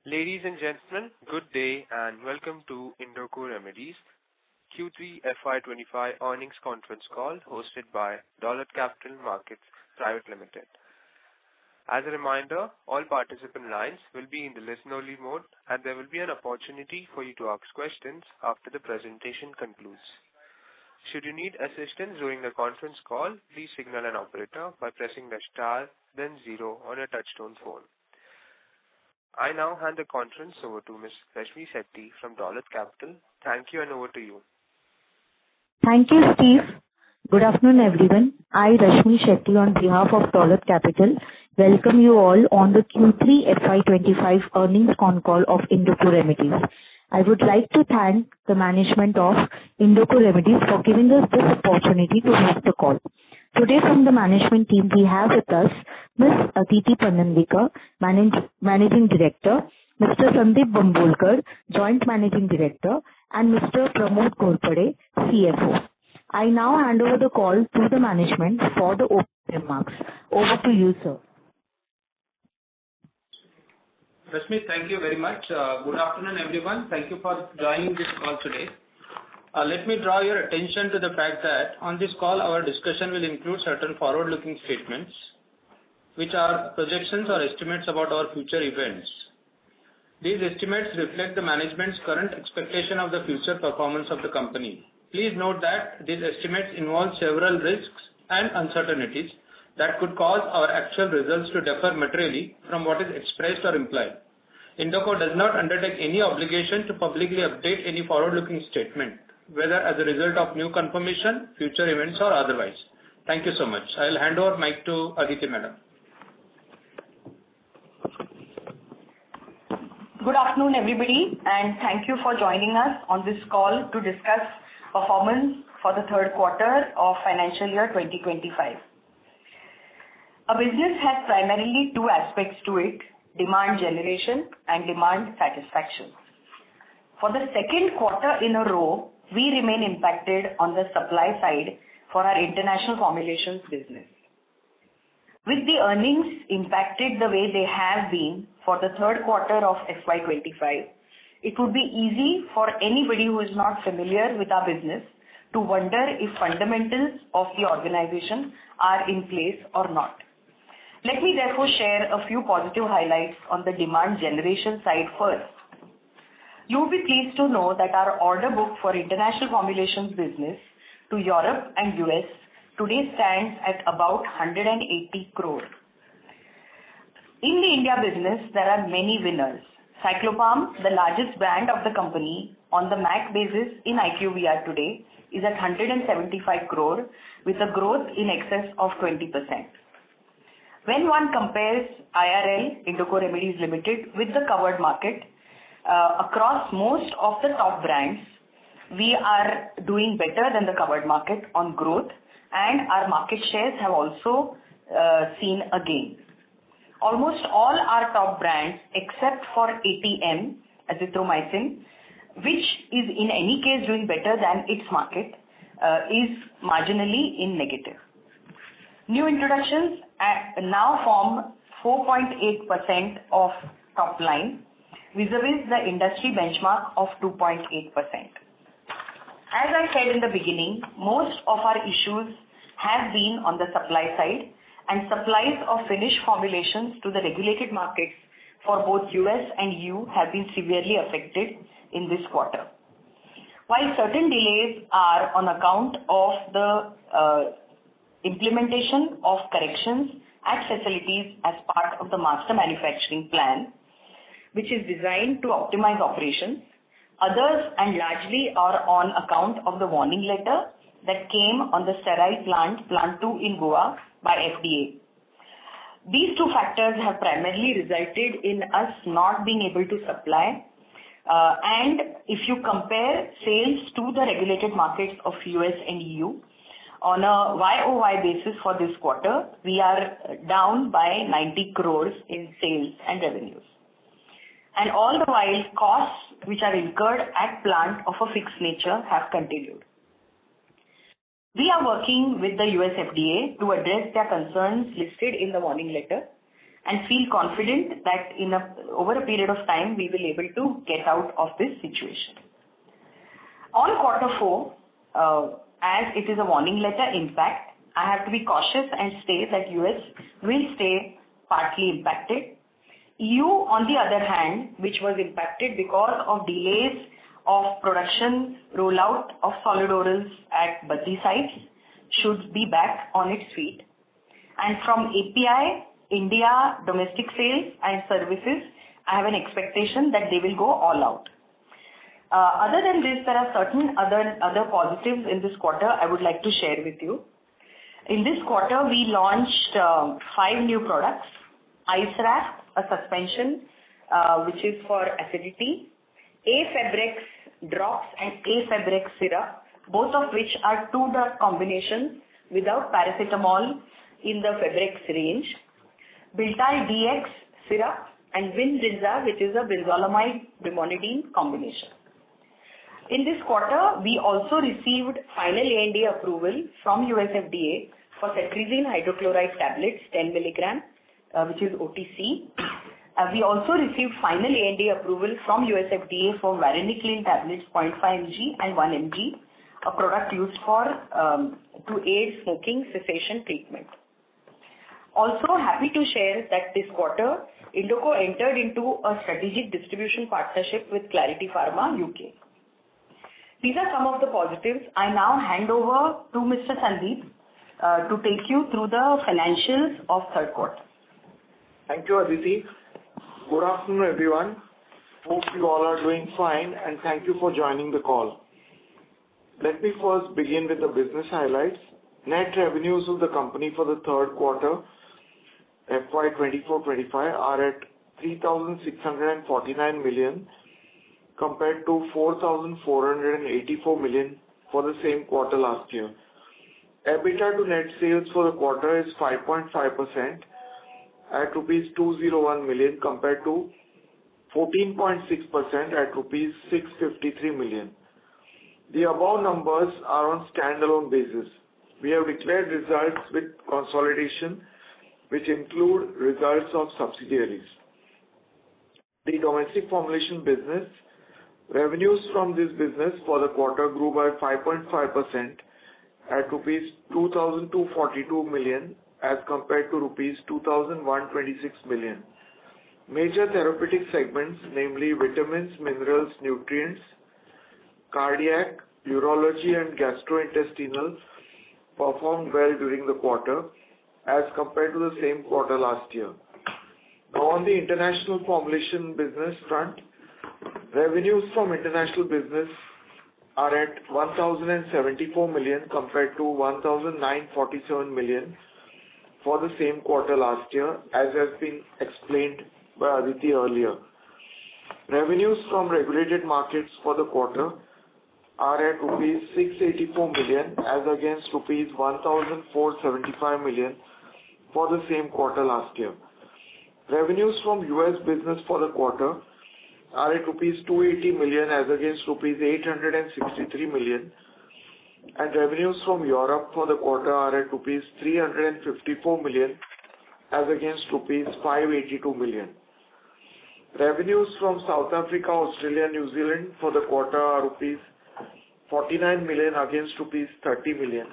Ladies and gentlemen, good day and welcome to Indoco Remedies Q3 FY’25 earnings conference call hosted by Dolat Capital Markets Private Limited. As a reminder, all participant lines will be in the listen-only mode and there will be an opportunity for you to ask questions after the presentation concludes. Should you need assistance during the conference call, please signal an operator by pressing the star then 0 on a touchtone phone. I now hand the conference over to Ms. Rashmi Shetty from Dolat Capital. Thank you and over to you. Thank you, Steve. Good afternoon, everyone. I, Rashmi Shetty, on behalf of Dolat Capital, welcome you all on the Q3 FY’25 earnings call of Indoco Remedies. I would like to thank the management of Indoco Remedies for giving us this opportunity to host the call. Today from the management team we have with us Ms. Aditi Panandikar, Managing Director, Mr. Sandeep Bambolkar, Joint Managing Director, and Mr. Pramod Ghorpade, CFO. I now hand over the call to the management for the opening remarks. Over to you, sir. Rashmi, thank you very much. Good afternoon, everyone. Thank you for joining this call today. Let me draw your attention to the fact that on this call our discussion will include certain forward-looking statements which are projections or estimates about our future events. These estimates reflect the management's current expectation of the future performance of the company. Please note that these estimates involve several risks and uncertainties that could cause our actual results to differ materially from what is expressed or implied. Indoco does not undertake any obligation to publicly update any forward-looking statement, whether as a result of new confirmation, future events or otherwise. Thank you so much. I will hand over mic to Aditi Madam. Good afternoon, everybody, and thank you for joining us on this call to discuss performance for the third quarter of financial year 2025. A business has primarily two aspects to it: demand generation and demand satisfaction. For the second quarter in a row, we remain impacted on the supply side for our international formulations business. With the earnings impacted the way they have been for the third quarter of FY’25, it would be easy for anybody who is not familiar with our business to wonder if fundamentals of the organization are in place or not. Let me therefore share a few positive highlights on the demand generation side first. You will be pleased to know that our order book for international formulations business to Europe and US today stands at about 180 crore. In the India business, there are many winners. Cyclopam, the largest brand of the company on the MAC basis in IQVIA today, is at 175 crore with a growth in excess of 20%. When one compares IRL, Indoco Remedies Ltd, with the covered market, across most of the top brands, we are doing better than the covered market on growth, and our market shares have also seen a gain. Almost all our top brands except for ATM, azithromycin, which is in any case doing better than its market, is marginally in negative. New introductions now form 4.8% of top line, vis-a-vis the industry benchmark of 2.8%. As I said in the beginning, most of our issues have been on the supply side, and supplies of finished formulations to the regulated markets for both US and EU have been severely affected in this quarter. While certain delays are on account of the implementation of corrections at facilities as part of the master manufacturing plan, which is designed to optimize operations, others and largely are on account of the warning letter that came on the sterile plant 2 in Goa by FDA. These two factors have primarily resulted in us not being able to supply, and if you compare sales to the regulated markets of US and EU, on a YOY basis for this quarter, we are down by 90 crores in sales and revenues. And all the while, costs which are incurred at plant of a fixed nature have continued. We are working with the US FDA to address their concerns listed in the warning letter, and feel confident that over a period of time, we will be able to get out of this situation. On quarter 4, as it is a warning letter impact, I have to be cautious and say that US will stay partly impacted. EU, on the other hand, which was impacted because of delays of production rollout of solid orals at Baddi sites, should be back on its feet. And from API, India domestic sales and services, I have an expectation that they will go all out. Other than this, there are certain other positives in this quarter I would like to share with you. In this quarter, we launched 5 new products: Ice Wrap, a suspension which is for acidity, A-Febrex drops and A-Febrex syrup, both of which are 2-drug combinations without paracetamol in the Febrex range, Biltal DX syrup, and Winrinza, which is a brinzolamide brimonidine combination. In this quarter, we also received final ANDA approval from US FDA for cetirizine hydrochloride tablets 10 milligram, which is OTC. We also received final ANDA approval from US FDA for varenicline tablets 0.5 mg and 1 mg, a product used for to aid smoking cessation treatment. Also happy to share that this quarter, Indoco entered into a strategic distribution partnership with Clarity Pharma UK. These are some of the positives. I now hand over to Mr. Sandeep to take you through the financials of third quarter. Thank you, Aditi. Good afternoon, everyone. Hope you all are doing fine, and thank you for joining the call. Let me first begin with the business highlights. Net revenues of the company for the third quarter FY'24-25 are at 3,649 million compared to 4,484 million for the same quarter last year. EBITDA to net sales for the quarter is 5.5% at rupees 201 million compared to 14.6% at rupees 653 million. The above numbers are on standalone basis. We have declared results with consolidation, which include results of subsidiaries. The domestic formulation business, revenues from this business for the quarter grew by 5.5% at rupees 2,242 million as compared to rupees 2,126 million. Major therapeutic segments, namely vitamins, minerals, nutrients, cardiac, urology and gastrointestinal, performed well during the quarter as compared to the same quarter last year. Now on the international formulation business front, revenues from international business are at 1,074 million compared to 1,947 million for the same quarter last year, as has been explained by Aditi earlier. Revenues from regulated markets for the quarter are at rupees 684 million as against rupees 1,475 million for the same quarter last year. Revenues from US business for the quarter are at rupees 280 million as against rupees 863 million, and revenues from Europe for the quarter are at rupees 354 million as against rupees 582 million. Revenues from South Africa, Australia, New Zealand for the quarter are rupees 49 million against rupees 30 million,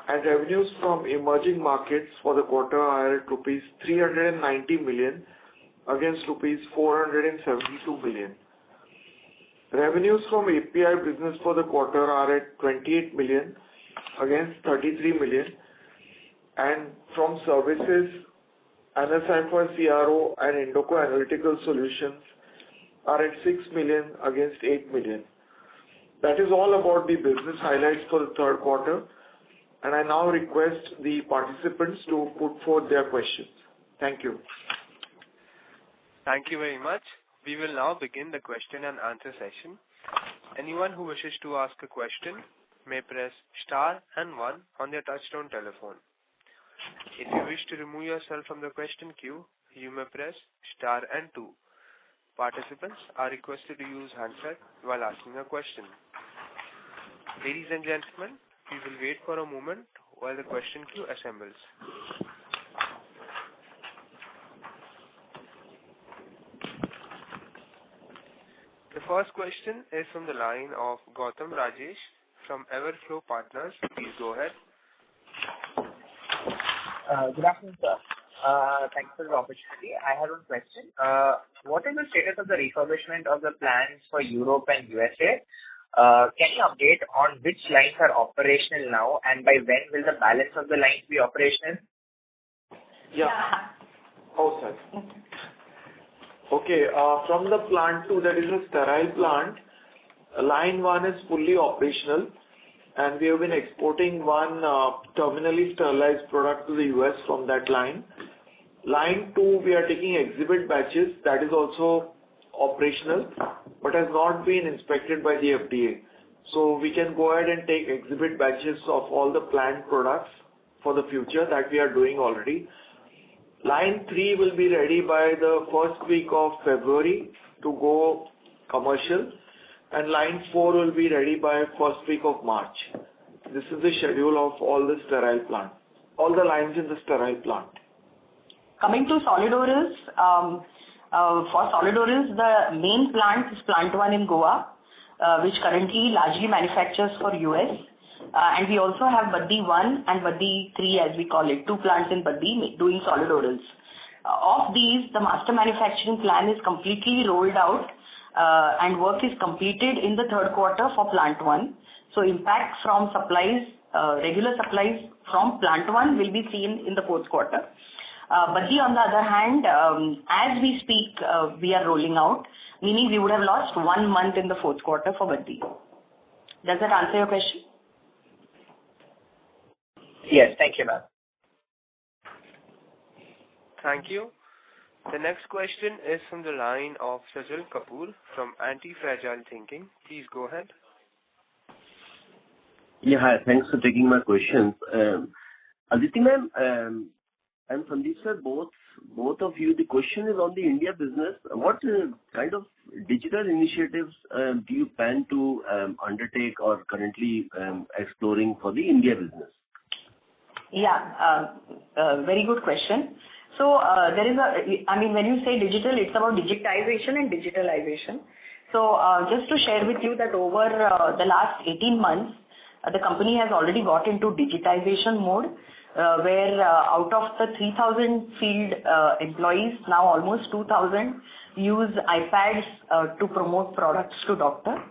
and revenues from emerging markets for the quarter are at rupees 390 million against rupees 472 million. Revenues from API business for the quarter are at 28 million against 33 million, and from services, Anacypher CRO and Indoco Analytical Solutions are at 6 million against 8 million. That is all about the business highlights for the third quarter, and I now request the participants to put forth their questions. Thank you. Thank you very much. We will now begin the question and answer session. Anyone who wishes to ask a question may press star and 1 on their touchtone telephone. If you wish to remove yourself from the question queue, you may press star and 2. Participants are requested to use handset while asking a question. Ladies and gentlemen, we will wait for a moment while the question queue assembles. first question is from the line of Gautam Rajesh from Everflow Partners. Please go ahead. Good afternoon, sir. Thanks for the opportunity. I have one question. What is the status of the refurbishment of the plants for Europe and USA? Can you update on which lines are operational now, and by when will the balance of the lines be operational? Yeah. Oh, sorry. Okay. From the plant 2, that is a sterile plant, line 1 is fully operational, and we have been exporting one terminally sterilized product to the US from that line. Line 2, we are taking exhibit batches. That is also operational, but has not been inspected by the FDA. So we can go ahead and take exhibit batches of all the planned products for the future that we are doing already. Line 3 will be ready by the first week of February to go commercial, and line 4 will be ready by first week of March. This is the schedule of all the sterile plant, all the lines in the sterile plant. Coming to solid orals, for solid orals, the main plant is plant 1 in Goa, which currently largely manufactures for US. And we also have Baddi 1 and Baddi 3, as we call it, 2 plants in Baddi doing solid orals. Of these, the master manufacturing plan is completely rolled out, and work is completed in the third quarter for plant 1. So impact from supplies, regular supplies from plant 1 will be seen in the fourth quarter. Baddi, on the other hand, as we speak, we are rolling out, meaning we would have lost 1 month in the fourth quarter for Baddi. Does that answer your question? Yes, thank you, ma'am. Thank you. The next question is from the line of Sajal Kapoor from Anti-Fragile Thinking. Please go ahead. Yeah, hi. Thanks for taking my questions. Aditi ma'am, and Sandeep sir, both of you, the question is on the India business. What kind of digital initiatives do you plan to undertake or currently exploring for the India business? Yeah, very good question. So there is when you say digital, it's about digitization and digitalization. So just to share with you that over the last 18 months, the company has already got into digitization mode, where out of the 3,000 field employees, now almost 2,000 use iPads to promote products to doctor.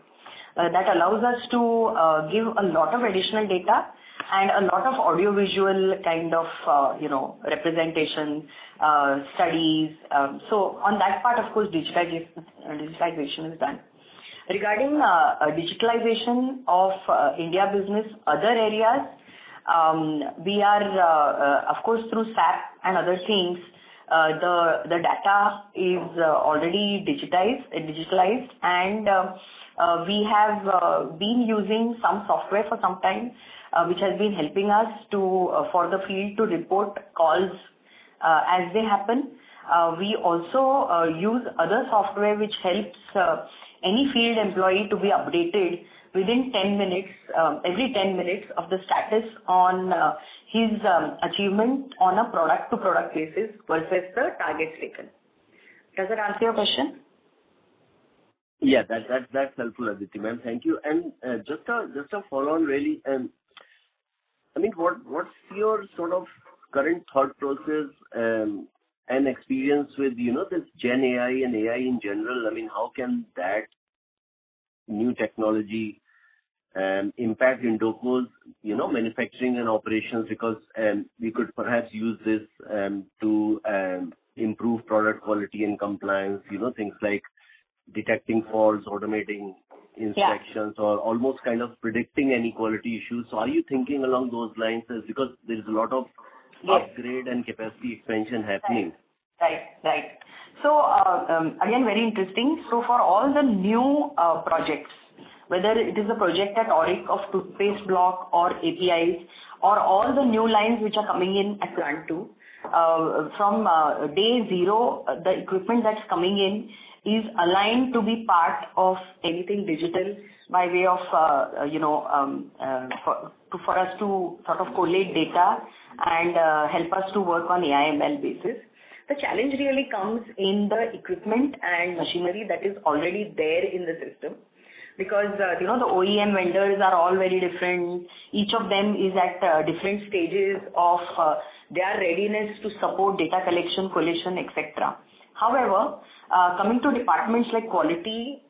That allows us to give a lot of additional data and a lot of audio-visual kind of, representation, studies. So on that part, of course, digitalization is done. Regarding digitalization of India business, other areas, we are, of course, through SAP and other things, the data is already digitalized, and we have been using some software for some time, which has been helping us for the field to report calls as they happen. We also use other software which helps any field employee to be updated within 10 minutes, every 10 minutes of the status on his achievement on a product-to-product basis versus the targets taken. Does that answer your question? Yeah, that's helpful, Aditi ma'am. Thank you. And just a follow-on, really. What's your sort of current thought process and experience with this Gen AI and AI in general? How can that new technology impact Indoco's manufacturing and operations? Because we could perhaps use this to improve product quality and compliance. Things like detecting faults, automating inspections, or almost kind of predicting any quality issues. So are you thinking along those lines? Because there is a lot of upgrade and capacity expansion happening. Right. So again, very interesting. So for all the new projects, whether it is a project at Auric of toothpaste block or APIs, or all the new lines which are coming in at plant 2, from day zero, the equipment that's coming in is aligned to be part of anything digital by way of, for us to sort of collate data and help us to work on AI/ML basis. The challenge really comes in the equipment and machinery that is already there in the system. Because, the OEM vendors are all very different. Each of them is at different stages of their readiness to support data collection, collation, etc. However, coming to departments like quality,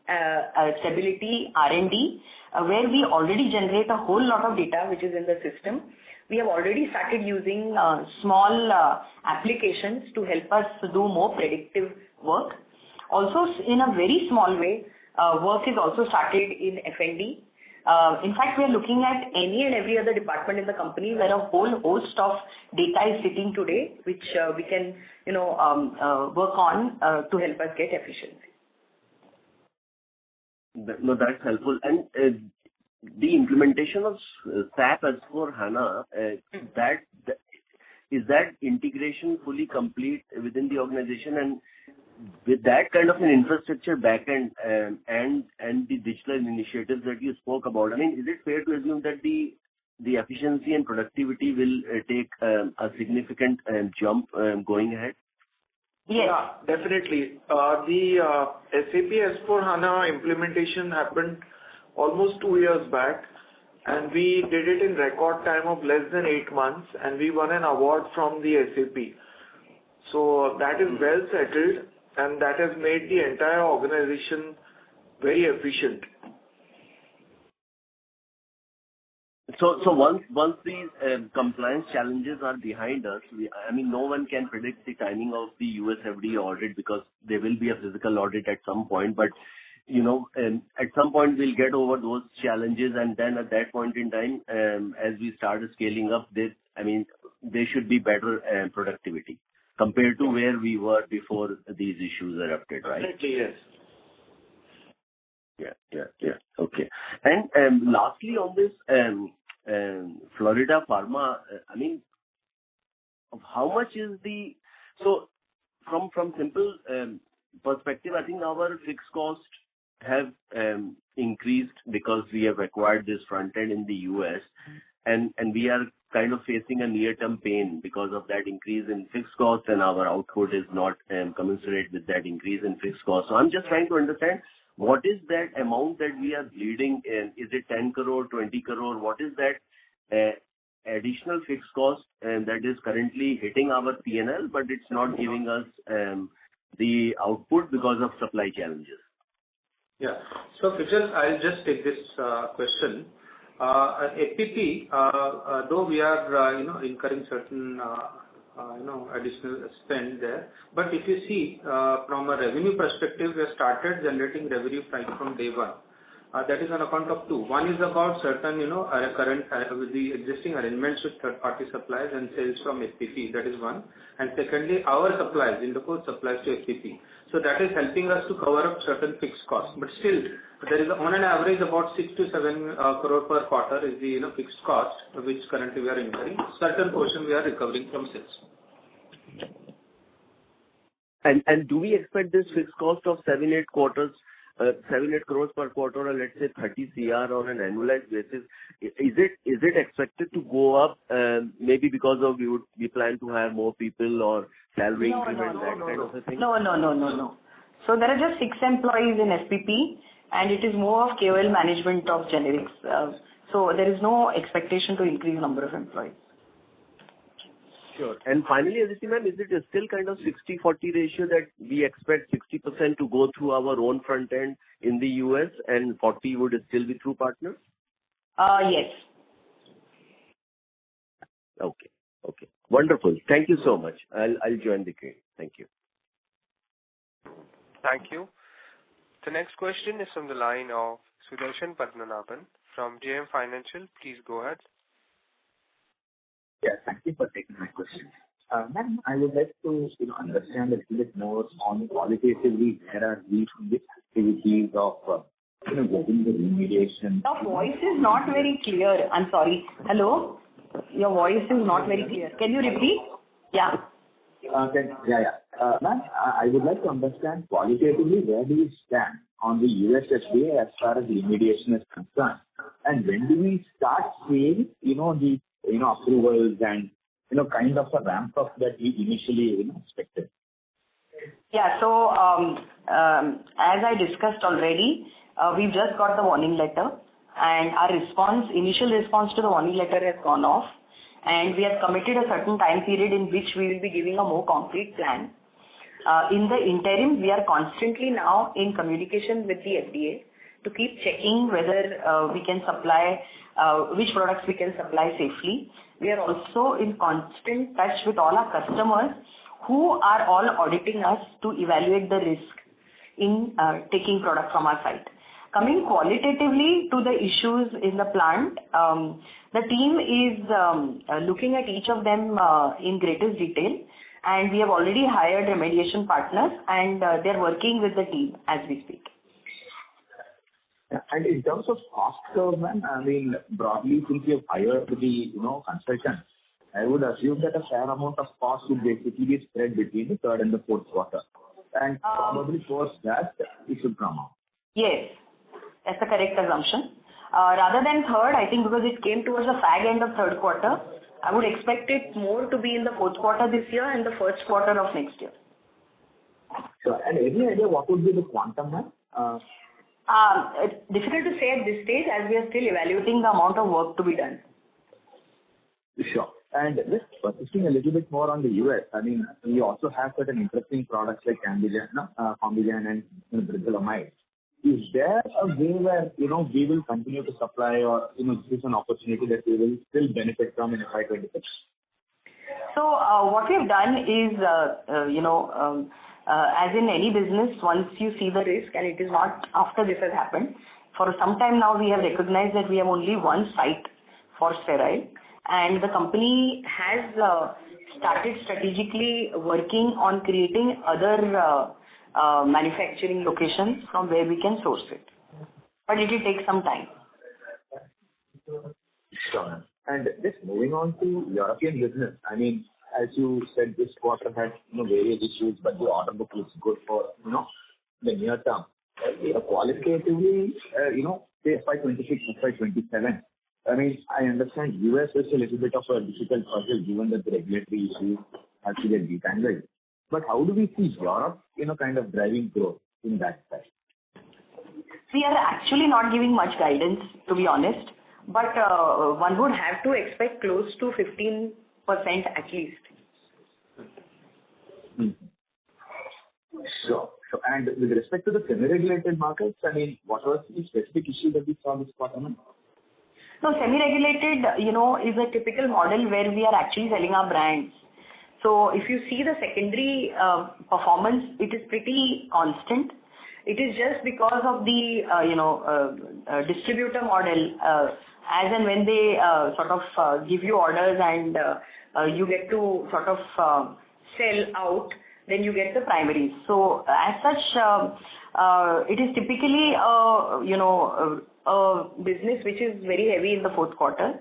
stability, R&D, where we already generate a whole lot of data which is in the system, we have already started using small applications to help us do more predictive work. Also, in a very small way, work is also started in F&D. In fact, we are looking at any and every other department in the company where a whole host of data is sitting today, which we can, work on to help us get efficiency. No, that's helpful. And the implementation of SAP S/4HANA, is that integration fully complete within the organization? And with that kind of an infrastructure backend and the digital initiatives that you spoke about, I mean, is it fair to assume that the efficiency and productivity will take a significant jump going ahead? Yes. Yeah, definitely. The SAP S/4HANA implementation happened almost 2 years back, and we did it in record time of less than 8 months, and we won an award from the SAP. So that is well settled, and that has made the entire organization very efficient. So once these compliance challenges are behind us, no one can predict the timing of the US FDA audit because there will be a physical audit at some point. But at some point we'll get over those challenges, and then at that point in time, as we start scaling up, there should be better productivity compared to where we were before these issues erupted, right? Definitely, yes. Yeah. Okay. And lastly, on this Florida Pharma, how much is from simple perspective, I think our fixed cost have increased because we have acquired this front end in the US, and we are kind of facing a near-term pain because of that increase in fixed cost, and our output is not commensurate with that increase in fixed cost. So I'm just trying to understand, what is that amount that we are bleeding in? Is it 10 crore, 20 crore? What is that additional fixed cost that is currently hitting our P&L, but it's not giving us the output because of supply challenges? Yeah. So, Vijay, I'll just take this question. FPP, though we are, incurring certain, additional spend there, but if you see, from a revenue perspective, we have started generating revenue right from day one. That is on account of two. One is about certain, current with the existing arrangements with third-party suppliers and sales from FPP. That is one. And secondly, our supplies, Indoco supplies to FPP. So that is helping us to cover up certain fixed costs. But still, there is on an average about 6 to 7 crore per quarter is the fixed cost which currently we are incurring. Certain portion we are recovering from sales. And do we expect this fixed cost of 7-8 crores per quarter, or let's say 30 CR on an annualized basis, is it expected to go up, maybe because of we plan to have more people or salary increment, that kind of a thing? No. So there are just 6 employees in SPP, and it is more of KOL management of generics. So there is no expectation to increase number of employees. Sure. And finally, Aditi ma'am, is it still kind of 60-40 ratio that we expect 60% to go through our own front end in the US and 40 would still be through partners? Yes. Okay. Wonderful. Thank you so much. I'll join the queue. Thank you. Thank you. The next question is from the line of Sudarshan Padmanabhan from JM Financial. Please go ahead. Yeah, thank you for taking my question. Ma'am, I would like to understand a little bit more on qualitatively where are we from the activities of getting the remediation. Your voice is not very clear. I'm sorry. Hello? Your voice is not very clear. Can you repeat? Yeah. Okay. Yeah. Ma'am, I would like to understand qualitatively where do we stand on the US FDA as far as remediation is concerned, and when do we start seeing the approvals and kind of a ramp up that we initially expected. Yeah. So, as I discussed already, we've just got the warning letter, and our initial response to the warning letter has gone off, and we have committed a certain time period in which we will be giving a more concrete plan. In the interim, we are constantly now in communication with the FDA to keep checking whether we can supply, which products we can supply safely. We are also in constant touch with all our customers who are all auditing us to evaluate the risk in taking product from our site. Coming qualitatively to the issues in the plant, the team is looking at each of them in greatest detail, and we have already hired remediation partners, and they're working with the team as we speak. And in terms of cost curve, ma'am, I mean, broadly, since you've hired the, consultants, I would assume that a fair amount of cost would basically be spread between the third and the fourth quarter. And probably post that, it should come out. Yes, that's a correct assumption. Rather than third, I think because it came towards the fag end of third quarter, I would expect it more to be in the fourth quarter this year and the first quarter of next year. Sure. And any idea what would be the quantum, ma'am? It's difficult to say at this stage as we are still evaluating the amount of work to be done. Sure. And just persisting a little bit more on the US, I mean, we also have certain interesting products like Combigan and Brinzolamide. Is there a way where, we will continue to supply or, this is an opportunity that we will still benefit from in FY'26? So what we've done is, as in any business, once you see the risk, and it is not after this has happened, for some time now we have recognized that we have only one site for sterile, and the company has started strategically working on creating other manufacturing locations from where we can source it. But it will take some time. Sure. And just moving on to European business, I mean, as you said, this quarter had various issues, but the order book looks good for the near term. Qualitatively, say FY'26, FY'27. I mean, I understand US is a little bit of a difficult puzzle given that the regulatory issues have to get detangled. But how do we see Europe, kind of driving growth in that side? We are actually not giving much guidance, to be honest, but one would have to expect close to 15% at least. Sure. And with respect to the semi-regulated markets, I mean, what was the specific issue that we saw this quarter? No, semi-regulated, is a typical model where we are actually selling our brands. So if you see the secondary performance, it is pretty constant. It is just because of the distributor model, as and when they sort of give you orders and you get to sort of sell out, then you get the primaries. So as such, it is typically a business which is very heavy in the fourth quarter.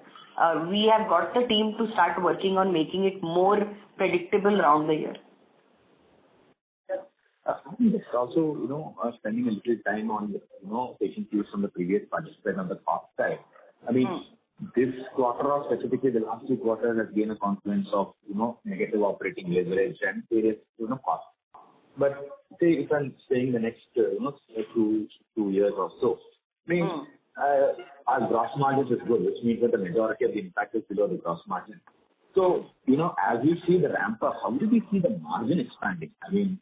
We have got the team to start working on making it more predictable around the year. Just also, spending a little time on, taking cues from the previous participant on the cost side. I mean, this quarter or specifically the last 2 quarters has been a confluence of, negative operating leverage and various, costs. But say if I'm saying the next, 2 years or so, I mean, our gross margins is good, which means that the majority of the impact is below the gross margin. So, as we see the ramp up, how do we see the margin expanding? I mean,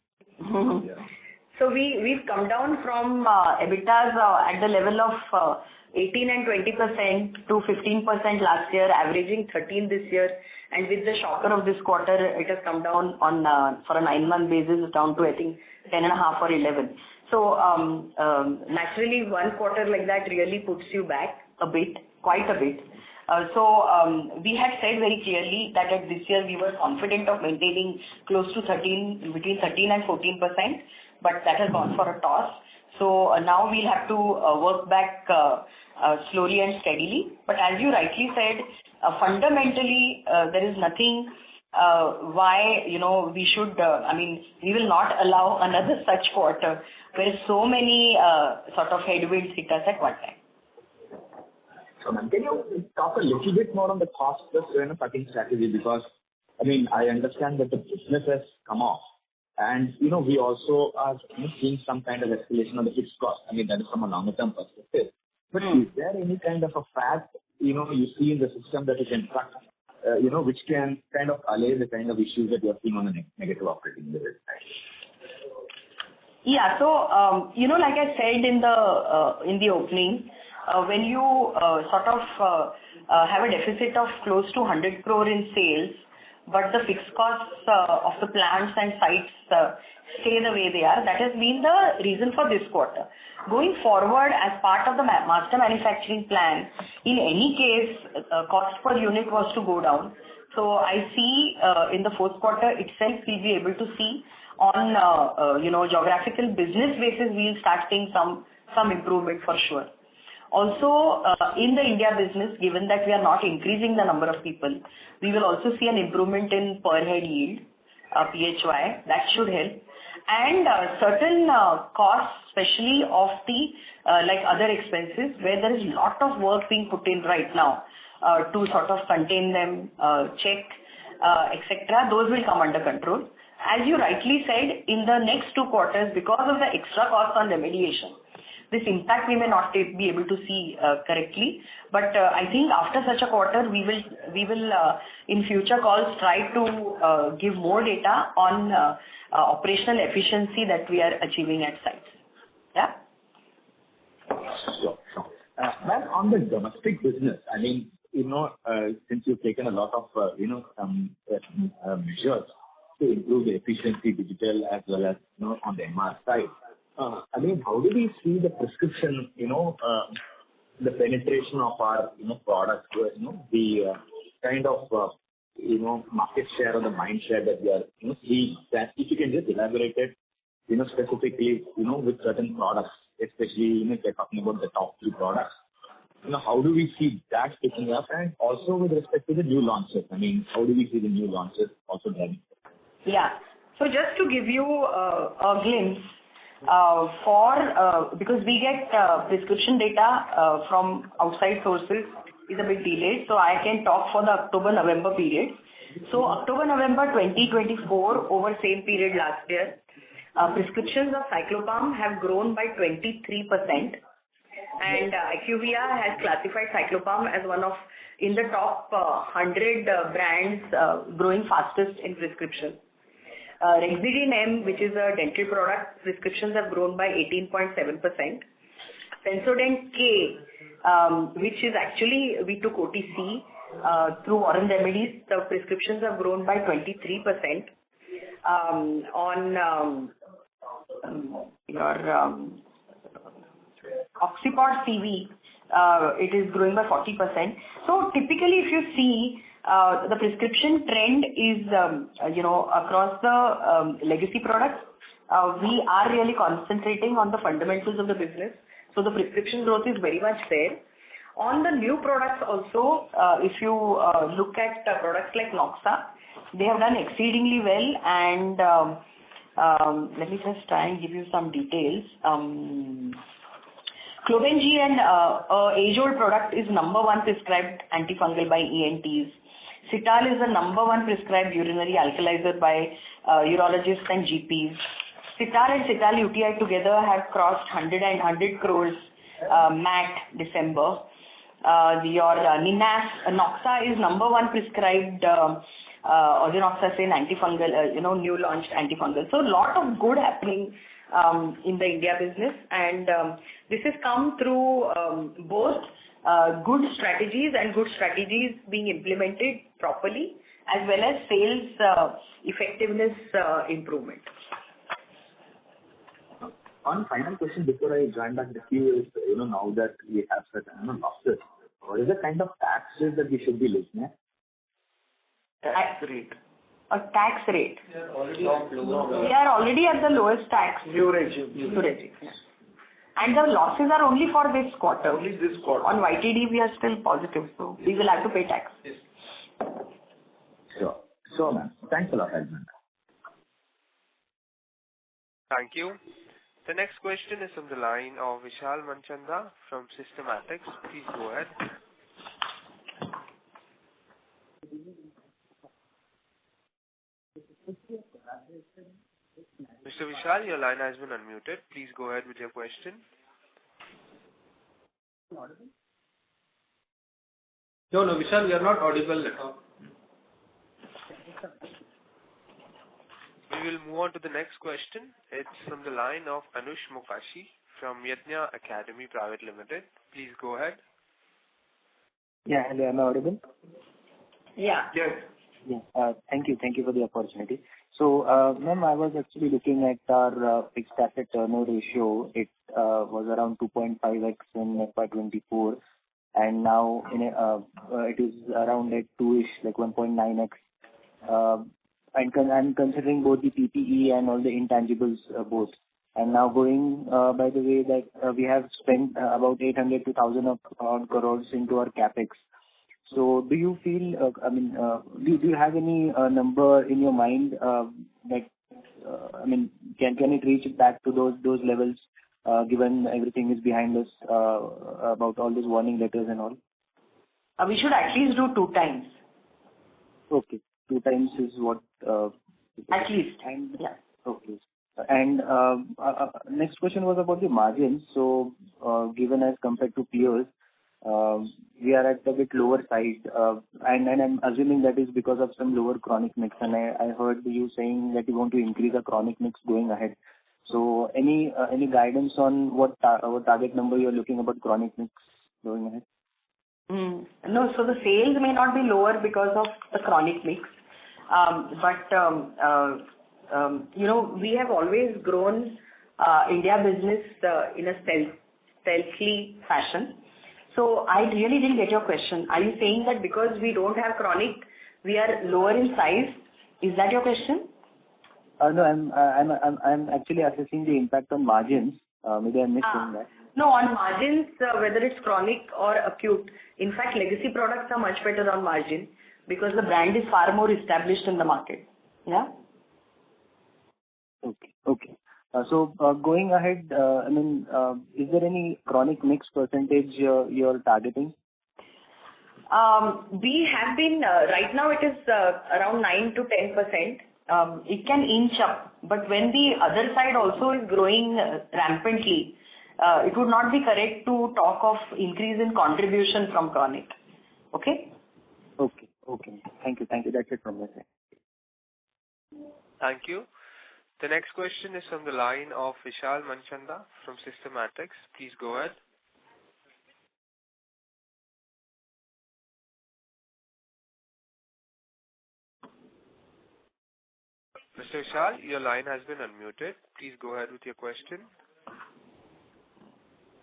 So we've come down from EBITDAs at the level of 18 and 20% to 15% last year, averaging 13 this year, and with the shocker of this quarter, it has come down on for a 9-month basis down to I think 10.5 or 11. So naturally, one quarter like that really puts you back a bit, quite a bit. We had said very clearly that at this year we were confident of maintaining close to between 13 and 14%, but that has gone for a toss. So now we'll have to work back slowly and steadily. But as you rightly said, fundamentally there is nothing why we should. We will not allow another such quarter where so many sort of headwinds hit us at one time. So, ma'am, can you talk a little bit more on the cost plus cutting strategy? Because, I understand that the business has come off, And, we also are seeing some kind of escalation on the fixed cost. I mean, that is from a longer term perspective. But is there any kind of a fact, you see in the system that is in fact, which can kind of allay the kind of issues that you are seeing on the negative operating leverage side? Yeah. So, like I said in the opening, when you sort of have a deficit of close to 100 crore in sales, but the fixed costs of the plants and sites stay the way they are, that has been the reason for this quarter. Going forward, as part of the master manufacturing plan, in any case, cost per unit was to go down. So I see in the fourth quarter itself, we'll be able to see on geographical business basis, we'll start seeing some improvement for sure. Also, in the India business, given that we are not increasing the number of people, we will also see an improvement in per head yield, PHY. That should help. And certain costs, especially of the like other expenses, where there is a lot of work being put in right now to sort of contain them, check, etc. Those will come under control. As you rightly said, in the next 2 quarters, because of the extra cost on remediation, this impact we may not be able to see correctly. But I think after such a quarter, we will in future calls try to give more data on operational efficiency that we are achieving at sites. Yeah. Sure. Ma'am, on the domestic business, I mean, since you've taken a lot of measures to improve the efficiency, digital as well as on the MR side. I mean, how do we see the prescription, the penetration of our, products, the kind of, market share or the mind share that we are, seeing that if you can just elaborate it, specifically, with certain products, especially, if you're talking about the top 3 products, how do we see that picking up? And also with respect to the new launches, I mean, how do we see the new launches also driving? Yeah. So just to give you a glimpse, because we get prescription data from outside sources is a bit delayed, so I can talk for the October-November period. So October-November 2024 over same period last year, prescriptions of Cyclopam have grown by 23%, and IQVIA has classified Cyclopam as one of in the top 100 brands growing fastest in prescription. Rexidin M, which is a dental product, prescriptions have grown by 18.7%. Sensodent K, which is actually, we took OTC through Warren Remedies, the prescriptions have grown by 23%. On your Oxipod CV, it is growing by 40%. So typically, if you see, the prescription trend is, across the legacy products, we are really concentrating on the fundamentals of the business. So the prescription growth is very much there. On the new products also, if you look at products like Noxa, they have done exceedingly well. And let me just try and give you some details. Clobengi, an age-old product, is number 1 prescribed antifungal by ENTs. Cital is the number 1 prescribed urinary alkalizer by urologists and GPs. Cital and Cital UTI together have crossed 100 crores MAT December. Your Ninas, Noxa is number 1 prescribed ozenoxacin antifungal, new launched antifungal. So a lot of good happening in the India business, and this has come through both good strategies and good strategies being implemented properly, as well as sales effectiveness improvement. One final question before I join back the queue is, now that we have certain losses, what is the kind of tax rate that we should be looking at? Tax rate. A tax rate. We are already at the lowest tax. New regime. Yeah. And the losses are only for this quarter. Only this quarter. On YTD, we are still positive, so we will have to pay tax. Yes. Sure, ma'am. Thanks a lot, Edmund. Thank you. The next question is from the line of Vishal Manchanda from Systematics. Please go ahead. Mr. Vishal, your line has been unmuted. Please go ahead with your question. No, Vishal, you are not audible at all. We will move on to the next question. It's from the line of Anush Mukashi from Yatnya Academy Private Limited. Please go ahead. Yeah, hello, am I audible? Yeah. Yes. Yeah, thank you for the opportunity. So, ma'am, I was actually looking at our fixed asset turnover ratio. It was around 2.5x in FY'24, and now it is around at 2ish, like 1.9x. And considering both the PPE and all the intangibles both. And now going by the way that we have spent about 800 to 1,000 crores into our capex. So do you feel, do you have any number in your mind that, can it reach back to those levels given everything is behind us about all these warning letters and all? We should at least do 2 times. Okay. 2 times is what? At least. And, yeah. Okay. And next question was about the margins. So given as compared to peers, we are at a bit lower side, and I'm assuming that is because of some lower chronic mix. And I heard you saying that you want to increase the chronic mix going ahead. So any guidance on what target number you're looking about chronic mix going ahead? No, so the sales may not be lower because of the chronic mix, we have always grown India business in a stealthy fashion. So I really didn't get your question. Are you saying that because we don't have chronic, we are lower in size? Is that your question? No, I'm actually assessing the impact on margins. Maybe I missed saying that. No, on margins, whether it's chronic or acute. In fact, legacy products are much better on margin because the brand is far more established in the market. Yeah. Okay. So going ahead, is there any chronic mix percentage you're targeting? We have been, right now it is around 9 to 10%. It can inch up, but when the other side also is growing rampantly, it would not be correct to talk of increase in contribution from chronic. Okay? Okay. Thank you. That's it from my side. Thank you. The next question is from the line of Vishal Manchanda from Systematics. Please go ahead. Mr. Vishal, your line has been unmuted. Please go ahead with your question.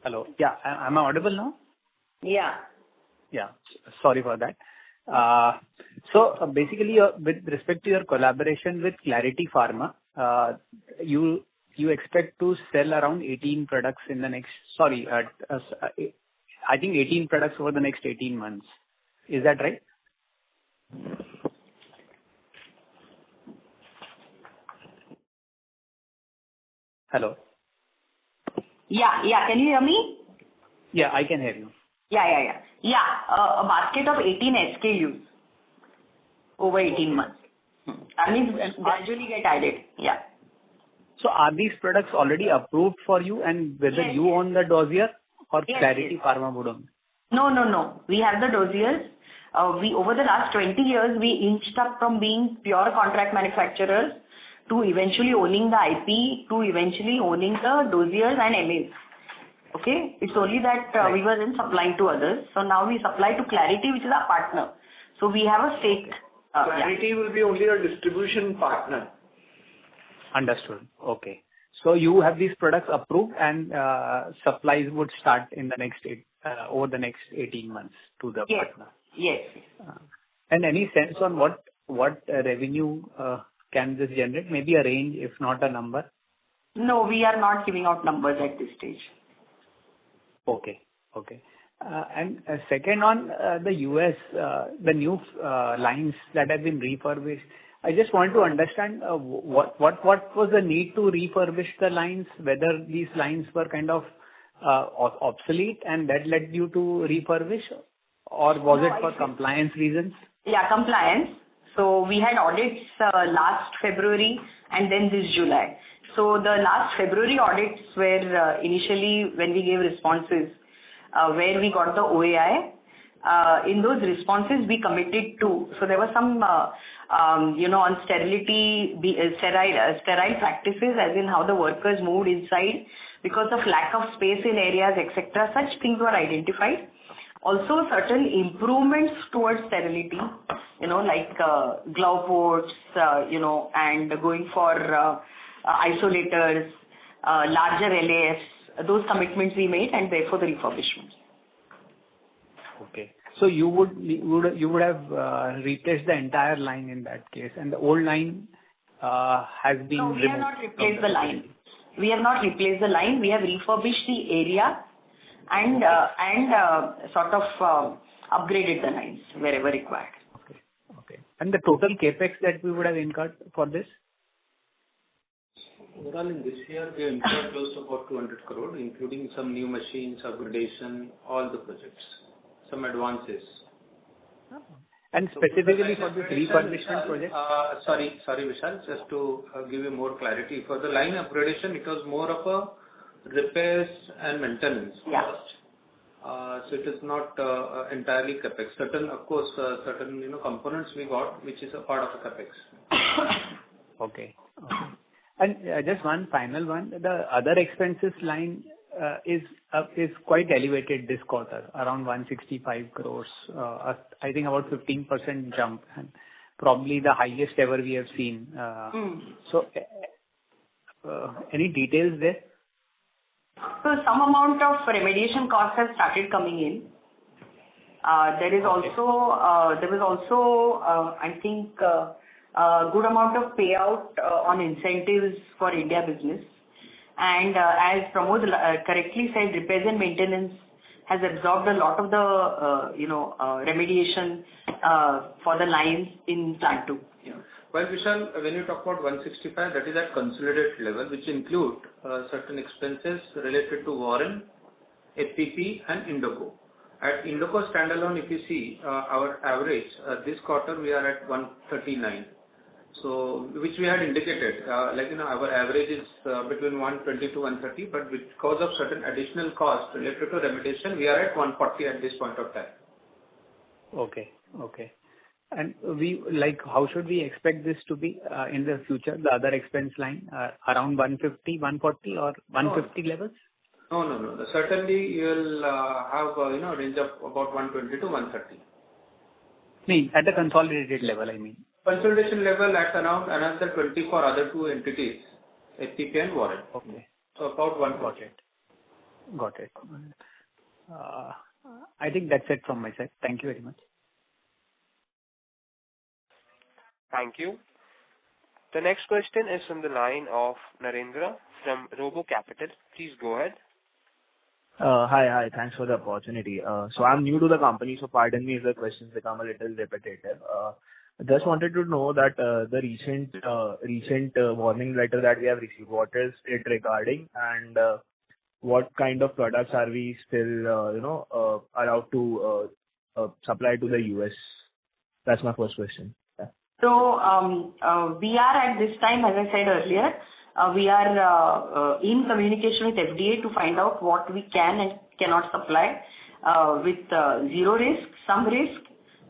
Hello. Yeah, am I audible now? Yeah. Yeah, sorry for that. So basically, with respect to your collaboration with Clarity Pharma, you expect to sell around 18 products in the next, I think 18 products over the next 18 months. Is that right? Hello. Yeah. Can you hear me? Yeah, I can hear you. Yeah. A basket of 18 SKUs over 18 months. That means gradually get added. Yeah. So are these products already approved for you, and whether you own the dossier or Clarity Pharma would own? No. We have the dossiers. Over the last 20 years, we inched up from being pure contract manufacturers to eventually owning the IP, to eventually owning the dossiers and MAs. Okay? It's only that we were then supplying to others. So now we supply to Clarity, which is our partner. So we have a stake. Clarity will be only a distribution partner. Understood. Okay. So you have these products approved, and supplies would start in the next over the next 18 months to the partner. Yes. And any sense on what revenue can this generate? Maybe a range, if not a number. No, we are not giving out numbers at this stage. Okay. And second, on the US, the new lines that have been refurbished, I just want to understand what was the need to refurbish the lines, whether these lines were kind of obsolete and that led you to refurbish, or was it for compliance reasons? Yeah, compliance. So we had audits last February and then this July. So the last February audits were initially when we gave responses, where we got the OAI. In those responses we committed to. So there was some, on sterility, sterile practices, as in how the workers moved inside because of lack of space in areas, etc. Such things were identified. Also, certain improvements towards sterility, like glove ports, and going for isolators, larger LAFs. Those commitments we made, and therefore the refurbishments. Okay. So you would have replaced the entire line in that case, and the old line has been removed. No, we have not replaced the line. We have not replaced the line. We have refurbished the area and sort of upgraded the lines wherever required. Okay. And the total capex that we would have incurred for this? Overall, in this year, we incurred close to about 200 crore, including some new machines, upgradation, all the projects, some advances. And specifically for this refurbishment project? Sorry, Vishal, just to give you more clarity. For the line upgradation, it was more of a repairs and maintenance cost. So it is not entirely capex. Certain components we got, which is a part of the capex. Okay. And just one final one. The other expenses line is quite elevated this quarter, around 165 crores. I think about 15% jump, and probably the highest ever we have seen. So, any details there? So some amount of remediation costs have started coming in. There was also I think a good amount of payout on incentives for India business. And as Pramod correctly said, repairs and maintenance has absorbed a lot of the remediation for the lines in plant 2. Yeah. Well, Vishal, when you talk about 165, that is at consolidated level, which include certain expenses related to Warren, FPP, and Indoco. At Indoco standalone, if you see our average this quarter, we are at 139. So, which we had indicated, our average is between 120 to 130, but because of certain additional costs related to remediation, we are at 140 at this point of time. Okay. And how should we expect this to be in the future, the other expense line, around 150, 140 or 150 levels? No. Certainly you will have a range of about 120 to 130. At the consolidated level, I mean. Consolidation level at around another 20 for other two entities, FPP and Warren. Okay. So about 140. Got it. I think that's it from my side. Thank you very much. Thank you. The next question is from the line of Narendra from Robo Capital. Please go ahead. Hi. Thanks for the opportunity. So I'm new to the company, so pardon me if the questions become a little repetitive. Just wanted to know that the recent warning letter that we have received, what is it regarding, and what kind of products are we still allowed to supply to the US? That's my first question. Yeah. So we are at this time, as I said earlier, we are in communication with FDA to find out what we can and cannot supply with zero risk, some risk,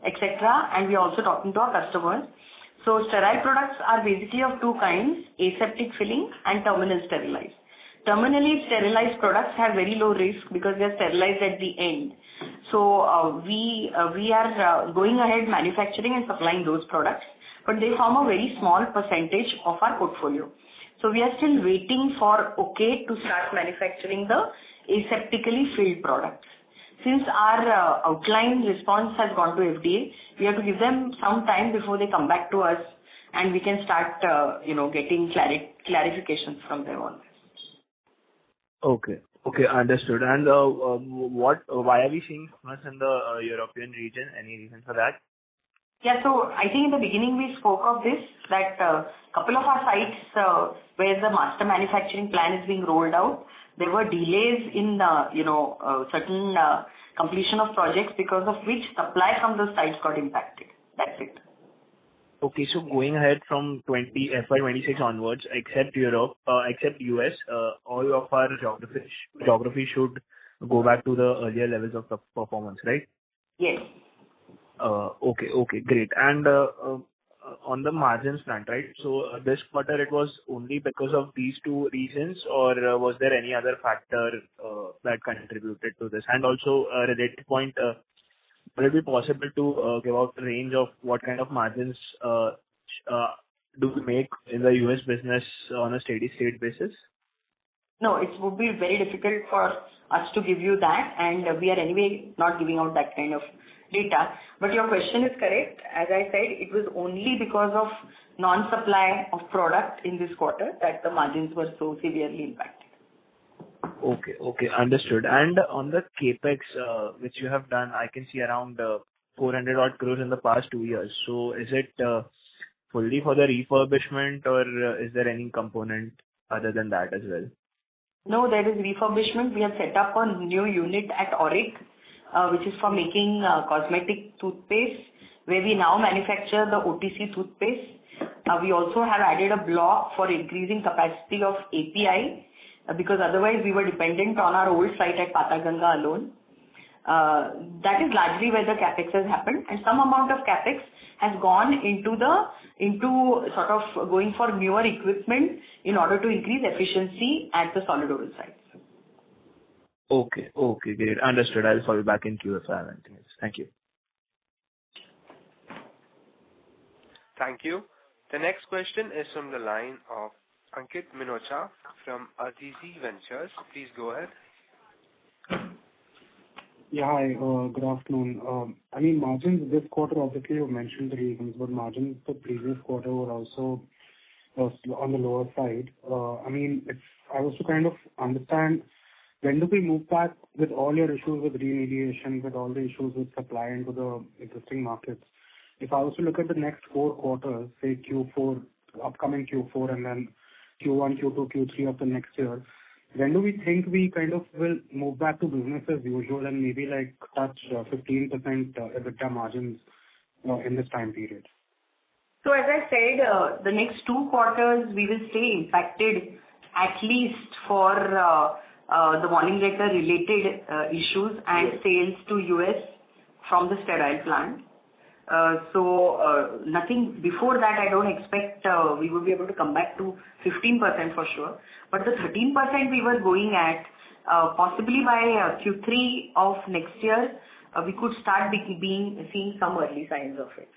etc. And we are also talking to our customers. So sterile products are basically of two kinds: aseptic filling and terminal sterilized. Terminally sterilized products have very low risk because they are sterilized at the end. So we are going ahead manufacturing and supplying those products, but they form a very small percentage of our portfolio. So we are still waiting for okay to start manufacturing the aseptically filled products. Since our outline response has gone to FDA, we have to give them some time before they come back to us, and we can start, getting clarifications from them on this. Okay, understood. And why are we seeing much in the European region? Any reason for that? Yeah, so I think in the beginning we spoke of this, that couple of our sites where the master manufacturing plan is being rolled out, there were delays in certain completion of projects, because of which supply from those sites got impacted. That's it. Okay. So going ahead from FY'26 onwards, except Europe, except US, all of our geography should go back to the earlier levels of performance, right? Yes. Okay. Okay, great. And on the margins front, right? So this quarter, it was only because of these two reasons, or was there any other factor that contributed to this? And also, a related point, would it be possible to give out a range of what kind of margins do we make in the U.S. business on a steady state basis? No, it would be very difficult for us to give you that, and we are anyway not giving out that kind of data. But your question is correct. As I said, it was only because of non-supply of product in this quarter that the margins were so severely impacted. Okay. Okay, understood. And on the CapEx, which you have done, I can see around 400 odd crores in the past 2 years. So is it fully for the refurbishment, or is there any component other than that as well? No, there is refurbishment. We have set up a new unit at Auric, which is for making cosmetic toothpaste, where we now manufacture the OTC toothpaste. We also have added a block for increasing capacity of API, because otherwise we were dependent on our old site at Pataganga alone. That is largely where the CapEx has happened, and some amount of CapEx has gone into sort of going for newer equipment in order to increase efficiency at the solid oral sites. Okay. Okay, great. Understood. I'll follow back in queue if I have anything else. Thank you. Thank you. The next question is from the line of Ankit Minocha from Aditi Ventures. Please go ahead. Yeah, hi. Good afternoon. I mean, margins this quarter, obviously you mentioned the reasons, but margins the previous quarter were also on the lower side. I mean, if I was to kind of understand, when do we move back with all your issues with remediation, with all the issues with supply into the existing markets? If I was to look at the next 4 quarters, say Q4, upcoming Q4, and then Q1, Q2, Q3 of the next year, when do we think we kind of will move back to business as usual and maybe like touch 15% EBITDA margins in this time period? So as I said, the next 2 quarters we will stay impacted at least for the warning letter related issues and sales to US from the sterile plant. So nothing before that. I don't expect we will be able to come back to 15% for sure. But the 13% we were going at, possibly by Q3 of next year, we could start seeing some early signs of it.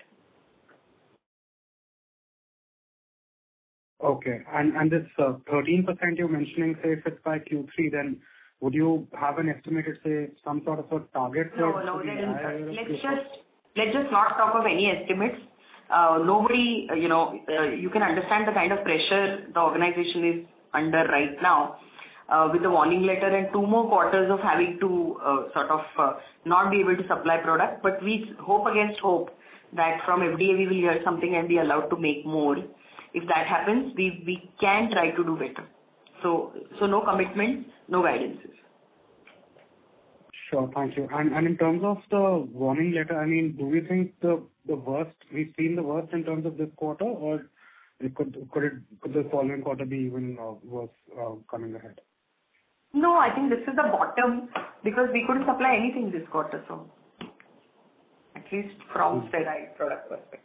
Okay. And this 13% you're mentioning, say if it's by Q3, then would you have an estimated, say, some sort of a target? No, let's just not talk of any estimates. Nobody, you can understand the kind of pressure the organization is under right now, with the warning letter and 2 more quarters of having to sort of not be able to supply product. But we hope against hope that from FDA we will hear something and be allowed to make more. If that happens, we can try to do better. So no commitment, no guidances. Sure, thank you. And in terms of the warning letter, I mean, do we think the worst, we've seen the worst in terms of this quarter, or could the following quarter be even worse coming ahead? No, I think this is the bottom because we couldn't supply anything this quarter, so at least from sterile product perspective.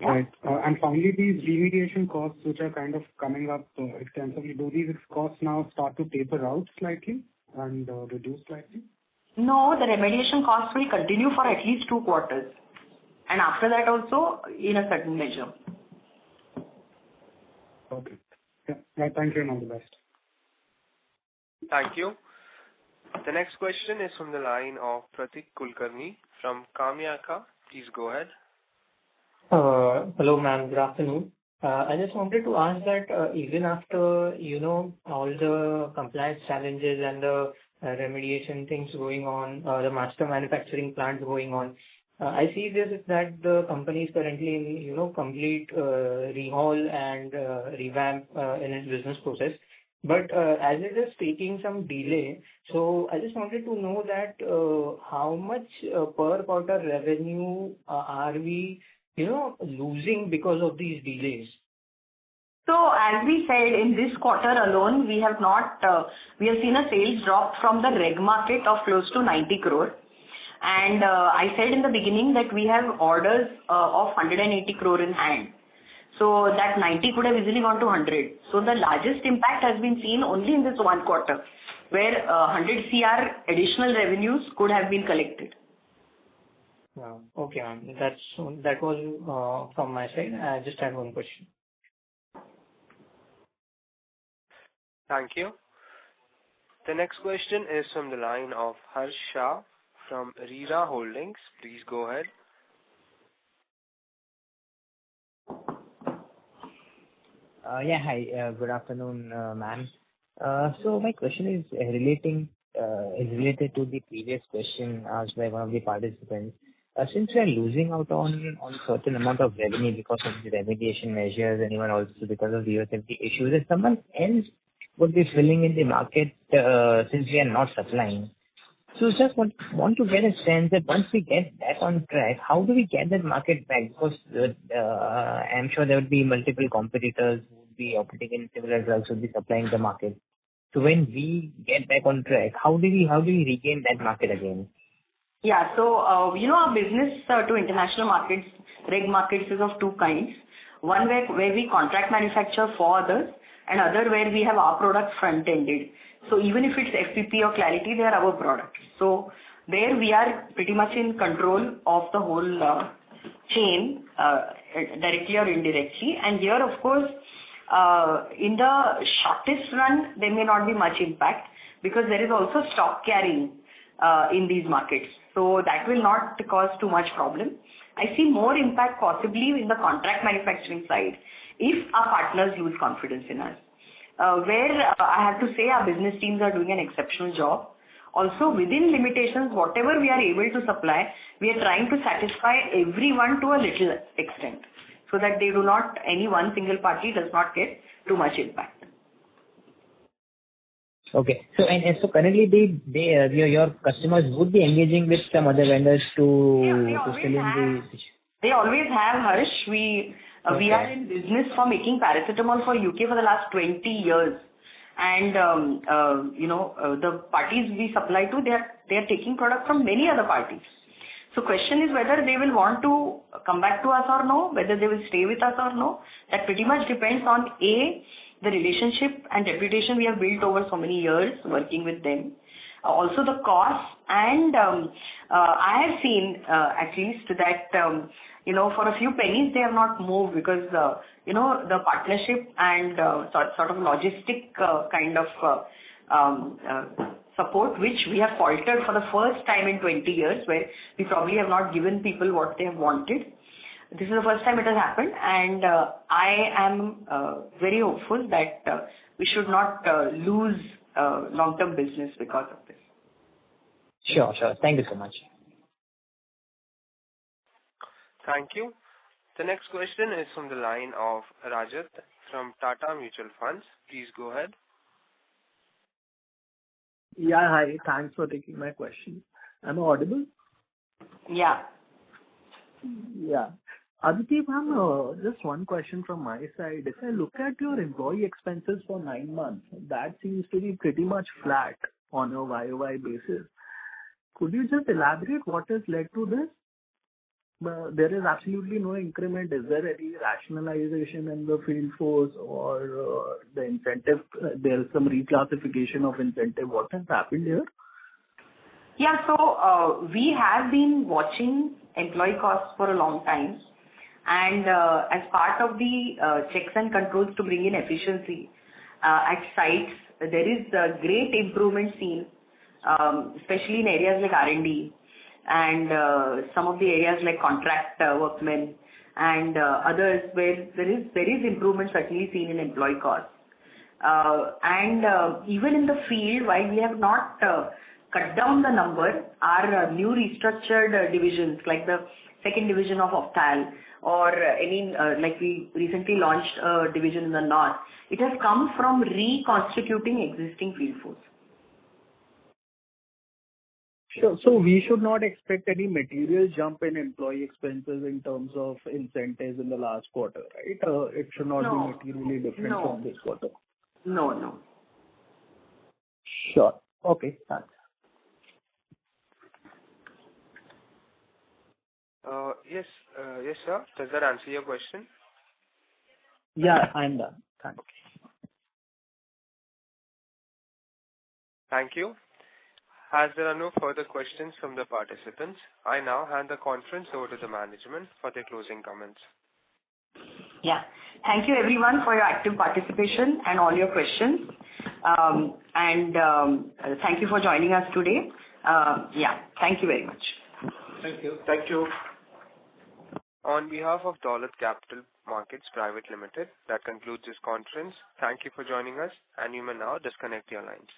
Right. And finally, these remediation costs, which are kind of coming up extensively, do these costs now start to taper out slightly and reduce slightly? No, the remediation costs will continue for at least 2 quarters. And after that also, in a certain measure. Okay. Yeah. Right. Thank you and all the best. Thank you. The next question is from the line of Pratik Kulkarni from Kamyaka. Please go ahead. Hello, ma'am. Good afternoon. I just wanted to ask that even after, all the compliance challenges and the remediation things going on, the master manufacturing plants going on, I see this that the company is currently in, complete rehaul and revamp in its business process. But as it is taking some delay, so I just wanted to know that how much per quarter revenue are we losing because of these delays? So as we said, in this quarter alone, we have seen a sales drop from the reg market of close to 90 crore. And I said in the beginning that we have orders of 180 crore in hand. So that 90 could have easily gone to 100. So the largest impact has been seen only in this one quarter, where 100 CR additional revenues could have been collected. Okay, ma'am. That was from my side. I just had one question. Thank you. The next question is from the line of Harsh Shah from Rira Holdings. Please go ahead. Hi. Good afternoon, ma'am. So my question is related to the previous question asked by one of the participants. Since we are losing out on certain amount of revenue because of the remediation measures and even also because of the USFDA issues, if someone else would be filling in the market since we are not supplying. So just want to get a sense that once we get back on track, how do we get that market back? Because I'm sure there would be multiple competitors who would be operating in similar drugs would be supplying the market. So when we get back on track, how do we regain that market again? Yeah. So, our business to international markets, reg markets is of two kinds. One where we contract manufacture for others, and other where we have our products front-ended. So even if it's FPP or Clarity, they are our products. So there we are pretty much in control of the whole chain, directly or indirectly. And here, of course, in the shortest run, there may not be much impact because there is also stock carrying in these markets. So that will not cause too much problem. I see more impact possibly in the contract manufacturing side if our partners lose confidence in us. Where I have to say our business teams are doing an exceptional job. Also within limitations, whatever we are able to supply, we are trying to satisfy everyone to a little extent so that any one single party does not get too much impact. Okay. So currently your customers would be engaging with some other vendors to fill in the... They always have, Harsh. We are in business for making paracetamol for UK for the last 20 years. And, the parties we supply to, they are taking product from many other parties. So question is whether they will want to come back to us or no, whether they will stay with us or no. That pretty much depends on A, the relationship and reputation we have built over so many years working with them. Also the cost, and I have seen at least that for a few pennies they have not moved because the partnership and sort of logistic kind of support which we have faltered for the first time in 20 years, where we probably have not given people what they have wanted. This is the first time it has happened, and I am very hopeful that we should not lose long-term business because of this. Sure. Thank you so much. Thank you. The next question is from the line of Rajat from Tata Mutual Funds. Please go ahead. Yeah, hi. Thanks for taking my question. Am I audible? Yeah. Yeah. Aditi, ma'am, just one question from my side. If I look at your employee expenses for 9 months, that seems to be pretty much flat on a YOY basis. Could you just elaborate what has led to this? There is absolutely no increment. Is there any rationalization in the field force or the incentive? There is some reclassification of incentive. What has happened here? Yeah, so we have been watching employee costs for a long time. And as part of the checks and controls to bring in efficiency at sites, there is a great improvement seen, especially in areas like R&D and some of the areas like contract workmen and others where there is improvement certainly seen in employee costs. And even in the field, while we have not cut down the number, our new restructured divisions like the second division of Opthal or like we recently launched a division in the north, it has come from reconstituting existing field force. Sure. So we should not expect any material jump in employee expenses in terms of incentives in the last quarter, right? It should not No. be materially different No. from this quarter. No. Sure. Okay, thanks. Yes, sir. Does that answer your question? Yeah, I'm done. Thanks. Thank you. As there are no further questions from the participants, I now hand the conference over to the management for their closing comments. Yeah. Thank you everyone for your active participation and all your questions. Thank you for joining us today. Thank you very much. Thank you. Thank you. On behalf of Dolat Capital Markets Private Limited, that concludes this conference. Thank you for joining us, and you may now disconnect your lines.